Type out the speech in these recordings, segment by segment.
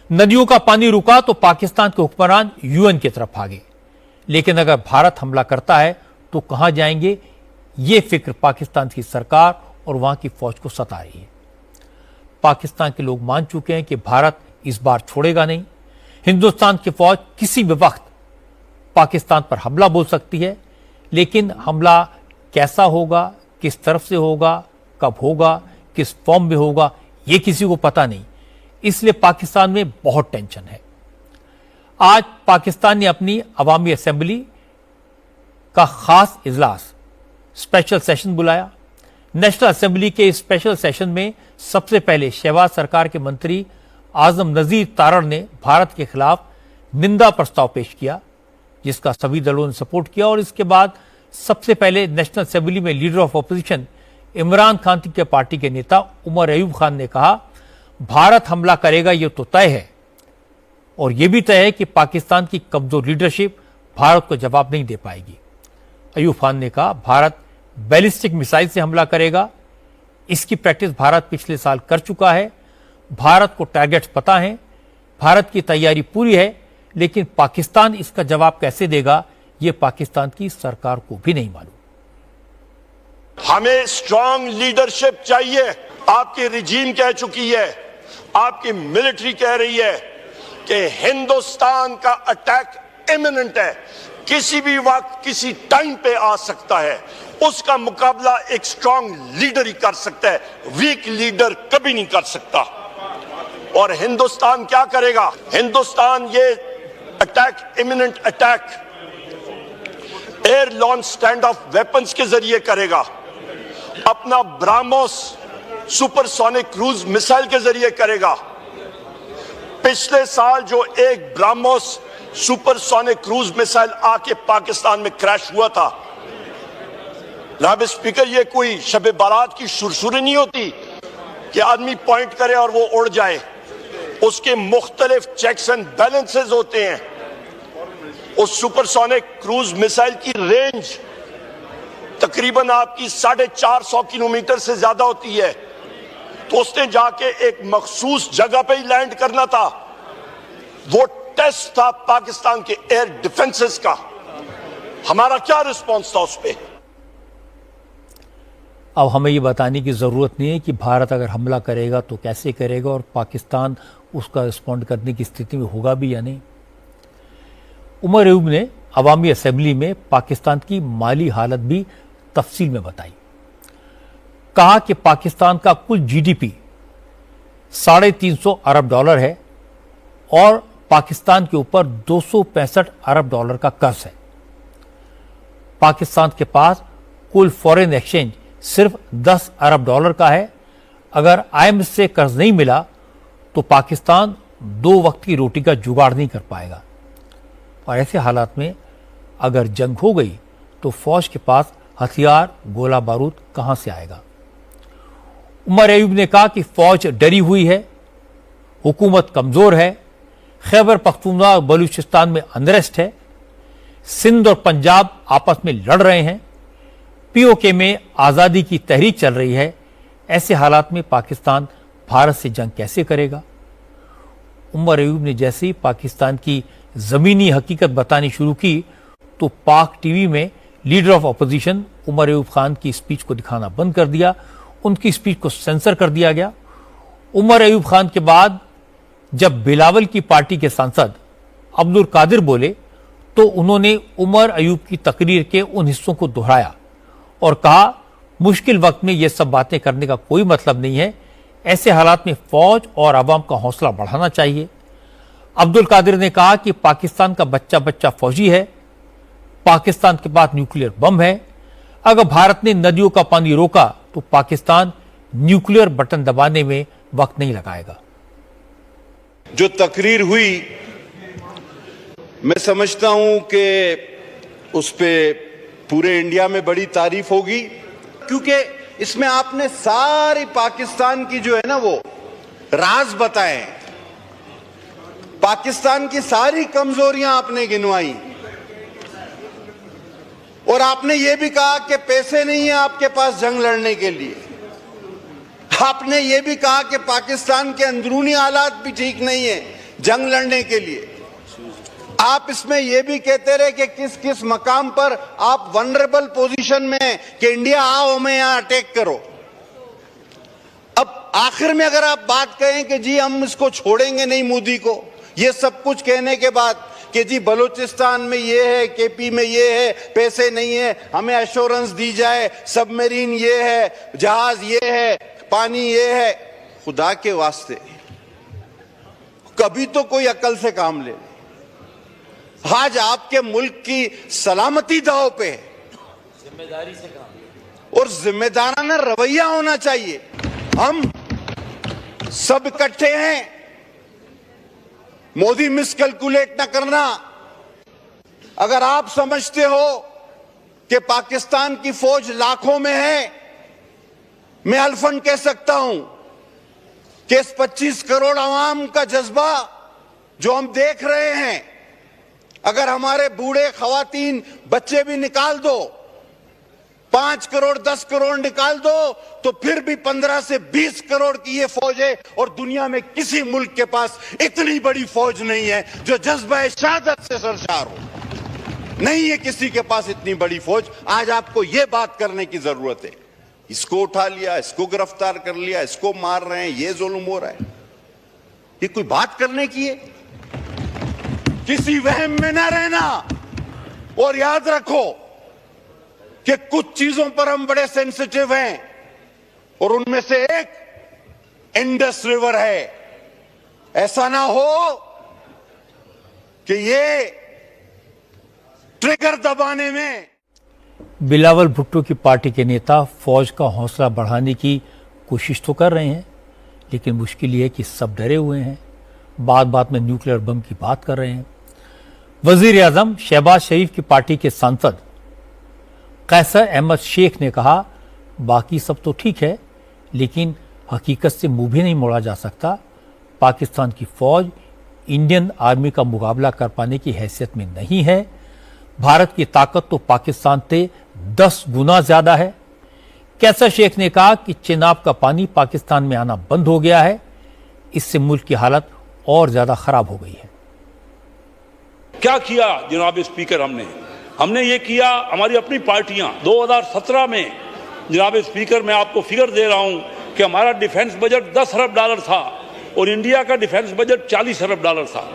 नदियों का पानी रुका तो पाकिस्तान के हुक्मरान यूएन की तरफ भागे, लेकिन अगर भारत हमला करता है तो कहां जाएंगे, ये फिक्र पाकिस्तान की सरकार और वहां की फौज को सता रही है। पाकिस्तान के लोग मान चुके हैं कि भारत इस बार छोड़ेगा नहीं। हिंदुस्तान की फौज किसी भी वक्त पाकिस्तान पर हमला बोल सकती है, लेकिन हमला कैसा होगा, किस तरफ से होगा, कब होगा, किस फॉर्म में होगा, यह किसी को पता नहीं। इसलिए पाकिस्तान में बहुत टेंशन है। आज पाकिस्तान ने अपनी अवामी असेंबली का खास इजलास, स्पेशल सेशन बुलाया। नेशनल असेंबली के इस स्पेशल सेशन में सबसे पहले शहबाज सरकार के मंत्री आजम नजीर तारड़ ने भारत के खिलाफ निंदा प्रस्ताव पेश किया, जिसका सभी दलों ने सपोर्ट किया। और इसके बाद सबसे पहले नेशनल असेंबली में leader of opposition Imran Khan के पार्टी के नेता उमर अयूब खान ने कहा, भारत हमला करेगा यह तो तय है, और यह भी तय है कि पाकिस्तान की कमजोर लीडरशिप भारत को जवाब नहीं दे पाएगी। अयूब खान ने कहा, भारत बैलिस्टिक मिसाइल से हमला करेगा, इसकी प्रैक्टिस भारत पिछले साल कर चुका है। भारत को टारगेट्स पता है, भारत की तैयारी पूरी है, लेकिन पाकिस्तान इसका जवाब कैसे देगा, यह पाकिस्तान की सरकार को भी नहीं मालूम। हमें स्ट्रांग लीडरशिप चाहिए। आपकी रिजीम कह चुकी है, आपकी मिलिट्री कह रही है कि हिंदुस्तान का अटैक इमिनेंट है, किसी भी वक्त किसी टाइम पे आ सकता है। उसका मुकाबला एक स्ट्रांग लीडर ही कर सकता है, वीक लीडर कभी नहीं कर सकता। और हिंदुस्तान क्या करेगा? हिंदुस्तान ये attack, imminent attack air launch stand off weapons के जरिए करेगा, अपना ब्राह्मोस सुपरसोनिक क्रूज मिसाइल के जरिए करेगा। पिछले साल जो एक ब्राह्मोस सुपरसोनिक क्रूज मिसाइल आके पाकिस्तान में क्रैश हुआ था, जनाब स्पीकर, ये कोई शब बारात की सुरसुरी नहीं होती कि आदमी पॉइंट करे और वो उड़ जाए। उसके मुख्तलिफ चेक्स एंड बैलेंसेस होते हैं। उस सुपरसोनिक क्रूज मिसाइल की रेंज तकरीबन आपकी 450 किलोमीटर से ज्यादा होती है। तो उसने जाके एक मखसूस जगह पे ही लैंड करना था। वो टेस्ट था पाकिस्तान के एयर डिफेंसेस का। हमारा क्या रिस्पॉन्स था उस पर? अब हमें ये बताने की ज़रूरत नहीं है कि भारत अगर हमला करेगा तो कैसे करेगा और पाकिस्तान उसका रिस्पॉन्ड करने की स्थिति में होगा भी या नहीं। उमर अयूब ने अवामी असेंबली में पाकिस्तान की माली हालत भी तफसील में बताई। कहा कि पाकिस्तान का कुल जीडीपी $350 अरब है और पाकिस्तान के ऊपर $265 अरब का कर्ज है। पाकिस्तान के पास कुल फॉरेन एक्सचेंज सिर्फ $10 अरब का है। अगर IMF से कर्ज नहीं मिला तो पाकिस्तान 2 वक्त की रोटी का जुगाड़ नहीं कर पाएगा। और ऐसे हालात में अगर जंग हो गई तो फौज के पास हथियार, गोला बारूद कहां से आएगा? उमर अयूब ने कहा कि फौज डरी हुई है, हुकूमत कमजोर है, खैबर पख्तूनख्वा और बलूचिस्तान में अनरेस्ट है, सिंध और पंजाब आपस में लड़ रहे हैं, POK में आजादी की तहरीक चल रही है। ऐसे हालात में पाकिस्तान भारत से जंग कैसे करेगा? उमर अयूब ने जैसे ही पाकिस्तान की जमीनी हकीकत बतानी शुरू की तो पाक टीवी में leader of opposition Umar Ayub Khan की स्पीच को दिखाना बंद कर दिया। उनकी स्पीच को सेंसर कर दिया गया। उमर अयूब खान के बाद जब बिलावल की पार्टी के सांसद अब्दुल कादिर बोले तो उन्होंने उमर अयूब की तकरीर के उन हिस्सों को दोहराया और कहा, मुश्किल वक्त में ये सब बातें करने का कोई मतलब नहीं है। ऐसे हालात में फौज और अवाम का हौसला बढ़ाना चाहिए। अब्दुल कादिर ने कहा कि पाकिस्तान का बच्चा बच्चा फौजी है, पाकिस्तान के पास न्यूक्लियर बम है। अगर भारत ने नदियों का पानी रोका तो पाकिस्तान न्यूक्लियर बटन दबाने में वक्त नहीं लगाएगा। जो तकरीर हुई, मैं समझता हूं कि उस पे पूरे इंडिया में बड़ी तारीफ होगी, क्योंकि इसमें आपने सारी पाकिस्तान की जो है ना वो राज बताए, पाकिस्तान की सारी कमजोरियां आपने गिनवाई और आपने ये भी कहा कि पैसे नहीं है आपके पास जंग लड़ने के लिए। आपने ये भी कहा कि पाकिस्तान के अंदरूनी हालात भी ठीक नहीं है, जंग लड़ने के लिए। आप इसमें यह भी कहते रहे कि किस किस मकाम पर आप वनरेबल पोजीशन में हैं कि इंडिया आओ हमें यहां अटैक करो। अब आखिर में अगर आप बात कहें कि जी हम इसको छोड़ेंगे नहीं मोदी को, ये सब कुछ कहने के बाद कि जी बलूचिस्तान में ये है, केपी में ये है, पैसे नहीं है, हमें एश्योरेंस दी जाए, सबमरीन ये है, जहाज ये है, पानी ये है, खुदा के वास्ते कभी तो कोई अकल से काम ले। आज आपके मुल्क की सलामती दांव पे है, जिम्मेदारी से काम और जिम्मेदाराना रवैया होना चाहिए। हम सब इकट्ठे हैं, मोदी मिसकैलकुलेट ना करना। अगर आप समझते हो कि पाकिस्तान की फौज लाखों में है, मैं अल्फन कह सकता हूं कि इस 25 करोड़ आवाम का जज्बा जो हम देख रहे हैं, अगर हमारे बूढ़े खवातीन बच्चे भी निकाल दो, 5 करोड़ 10 करोड़ निकाल दो, तो फिर भी 15 से 20 करोड़ की ये फौज है। और दुनिया में किसी मुल्क के पास इतनी बड़ी फौज नहीं है जो जज्बा शहादत से सरशार हो। नहीं है किसी के पास इतनी बड़ी फौज। आज आपको ये बात करने की जरूरत है, इसको उठा लिया, इसको गिरफ्तार कर लिया, इसको मार रहे हैं, ये जुल्म हो रहा है, ये कोई बात करने की है? किसी वहम में ना रहना। और याद रखो कि कुछ चीजों पर हम बड़े सेंसिटिव हैं, और उनमें से एक इंडस रिवर है। ऐसा ना हो कि ये ट्रिगर दबाने में। बिलावल भुट्टो की पार्टी के नेता फौज का हौसला बढ़ाने की कोशिश तो कर रहे हैं, लेकिन मुश्किल ये है कि सब डरे हुए हैं, बात बात में न्यूक्लियर बम की बात कर रहे हैं। वजीर आजम शहबाज शरीफ की पार्टी के सांसद कैसर अहमद शेख ने कहा, बाकी सब तो ठीक है, लेकिन हकीकत से मुंह भी नहीं मोड़ा जा सकता। पाकिस्तान की फौज इंडियन आर्मी का मुकाबला कर पाने की हैसियत में नहीं है। भारत की ताकत तो पाकिस्तान से 10 गुना ज्यादा है। कैसर शेख ने कहा कि चिनाब का पानी पाकिस्तान में आना बंद हो गया है, इससे मुल्क की हालत और ज्यादा खराब हो गई है। क्या किया जनाब स्पीकर? हमने ये किया, हमारी अपनी पार्टियां 2017 में, जनाब स्पीकर मैं आपको फिगर दे रहा हूं कि हमारा डिफेंस बजट 10 अरब डॉलर था और इंडिया का डिफेंस बजट 40 अरब डॉलर था।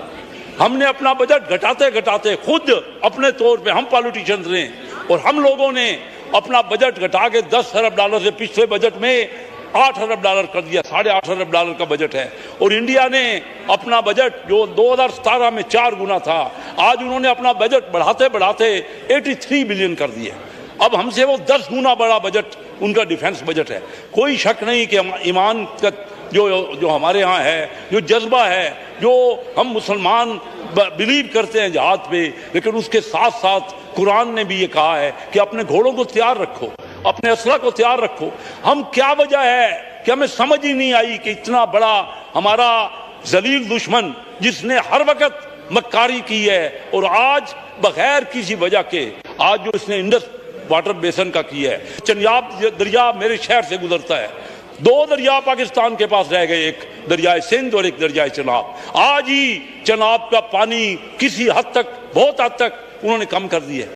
हमने अपना बजट घटाते घटाते खुद अपने तौर पे, हम पॉलिटिशियंस ने और हम लोगों ने अपना बजट घटा के 10 अरब डॉलर से पिछले बजट में 8 अरब डॉलर कर दिया। 8.5 अरब डॉलर का बजट है। और इंडिया ने अपना बजट जो 2017 में 4 गुना था, आज उन्होंने अपना बजट बढ़ाते बढ़ाते 83 बिलियन कर दिया। अब हमसे वो 10 गुना बड़ा बजट उनका डिफेंस बजट है। कोई शक नहीं कि ईमान का जो हमारे यहाँ है, जो जज्बा है, जो हम मुसलमान बिलीव करते हैं जहाद पे, लेकिन उसके साथ साथ कुरान ने भी ये कहा है कि अपने घोड़ों को तैयार रखो, अपने असला को तैयार रखो। हम क्या वजह है कि हमें समझ ही नहीं आई कि इतना बड़ा हमारा जलील दुश्मन, जिसने हर वक्त मक्कारी की है और आज बगैर किसी वजह के, आज जो इसने इंडस वाटर बेसन का किया है, चनाब दरिया मेरे शहर से गुजरता है, 2 दरिया पाकिस्तान के पास रह गए, एक दरियाए सिंध और एक दरियाए चनाब। आज ही चनाब का पानी किसी हद तक, बहुत हद तक उन्होंने कम कर दिया है।